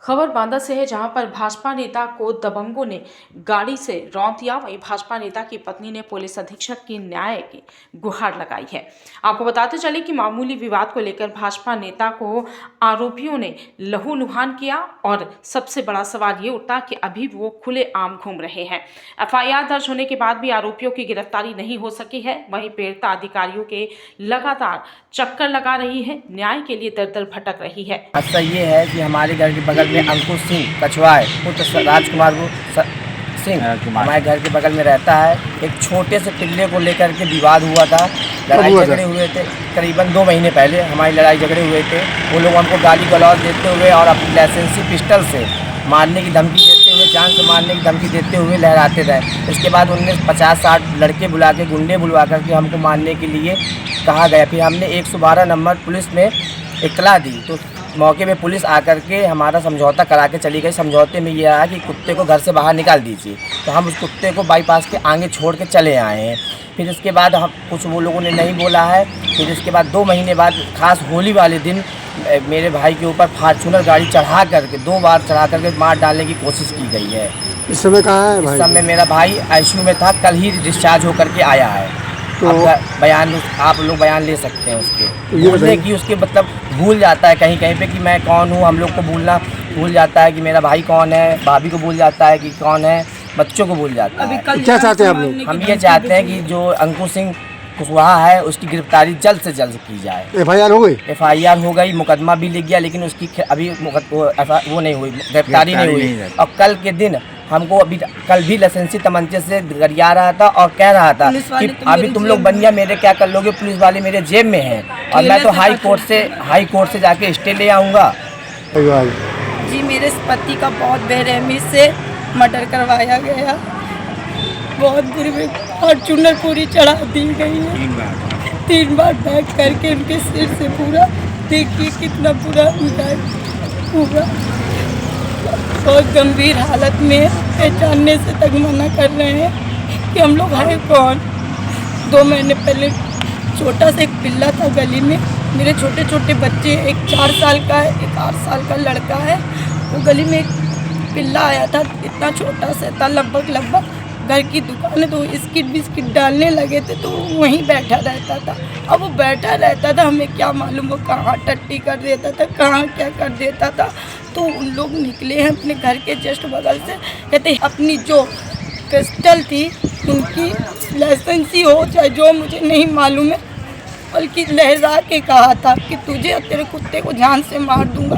खबर बांदा से है, जहां पर भाजपा नेता को दबंगों ने गाड़ी से रौंद दिया। वहीं भाजपा नेता की पत्नी ने पुलिस अधीक्षक की न्याय की गुहार लगाई है। आपको बताते चले कि मामूली विवाद को लेकर भाजपा नेता को आरोपियों ने लहूलुहान किया और सबसे बड़ा सवाल ये उठा कि अभी वो खुले आम घूम रहे हैं। एफआईआर दर्ज होने के बाद भी आरोपियों की गिरफ्तारी नहीं हो सकी है। वहीं पीड़िता अधिकारियों के लगातार चक्कर लगा रही है, न्याय के लिए दर दर भटक रही है। अच्छा ये है कि हमारे घर के बगल में अंकुश सिंह कछवा है, पुत्र राजकुमार सिंह हमारे घर के बगल में रहता है। एक छोटे से पिल्ले को लेकर के विवाद हुआ था, लड़ाई झगड़े हुए थे। करीबन 2 महीने पहले हमारी लड़ाई झगड़े हुए थे। वो लोग हमको गाली गलौज देते हुए और अपनी लाइसेंसी पिस्टल से मारने की धमकी देते हुए, जान से मारने की धमकी देते हुए लहराते रहे। इसके बाद उनने 50-60 लड़के बुला के, गुंडे बुलवा करके हमको मारने के लिए कहा गया। फिर हमने 112 नंबर पुलिस में इत्तला दी, तो मौके पे पुलिस आकर के हमारा समझौता करा के चली गई। समझौते में ये आया कि कुत्ते को घर से बाहर निकाल दीजिए, तो हम उस कुत्ते को बाईपास के आगे छोड़ के चले आए हैं। फिर इसके बाद हम कुछ वो लोगों ने नहीं बोला है। फिर इसके बाद 2 महीने बाद खास होली वाले दिन मेरे भाई के ऊपर फॉर्च्यूनर गाड़ी चढ़ा करके 2 बार चढ़ा करके मार डालने की कोशिश की गई है। इस समय कहाँ है भाई? इस समय मेरा भाई आईसीयू में था, कल ही डिस्चार्ज होकर के आया है। तो बयान आप लोग बयान ले सकते हैं उसके। बोलने की उसके मतलब भूल जाता है कहीं कहीं पे कि मैं कौन हूँ। हम लोग को भूलना भूल जाता है कि मेरा भाई कौन है, भाभी को भूल जाता है कि कौन है, बच्चों को भूल जाता है। क्या चाहते हैं आप लोग? हम ये चाहते हैं कि जो अंकुश सिंह कुशवाहा है उसकी गिरफ्तारी जल्द से जल्द की जाए। एफआईआर हो गई? एफआईआर हो गई, मुकदमा भी लिख गया, लेकिन उसकी अभी वो नहीं हुई, गिरफ्तारी नहीं हुई। और कल के दिन हमको कल भी लाइसेंसी तमंचे से गरिया रहा था और कह रहा था कि अभी तुम लोग बनिया मेरे क्या कर लोगे, पुलिस वाले मेरे जेब में हैं और मैं तो हाई कोर्ट से जाके स्टे ले आऊँगा। जी, मेरे पति का बहुत बेरहमी से मर्डर करवाया गया। बहुत बुरी फॉर्च्यूनर पूरी चढ़ा दी गई है। 3 बार बैठ करके उनके सिर से पूरा देखिए कितना बुरा हुआ। बहुत गंभीर हालत में पहचानने से तक मना कर रहे हैं कि हम लोग हैं कौन। 2 महीने पहले छोटा सा एक पिल्ला था गली में। मेरे छोटे छोटे बच्चे, एक 4 साल का है, एक 8 साल का लड़का है। वो गली में एक पिल्ला आया था, इतना छोटा सा था, लगभग घर की दुकान है, तो बिस्किट बिस्किट डालने लगे थे, तो वहीं बैठा रहता था। अब वो बैठा रहता था, हमें क्या मालूम वो कहाँ टट्टी कर देता था, कहाँ क्या कर देता था। तो उन लोग निकले हैं अपने घर के जस्ट बगल से, कहते अपनी जो पिस्टल थी उनकी लाइसेंसी हो चाहे जो, मुझे नहीं मालूम है, बल्कि लहरा के कहा था कि तुझे और तेरे कुत्ते को जान से मार दूंगा।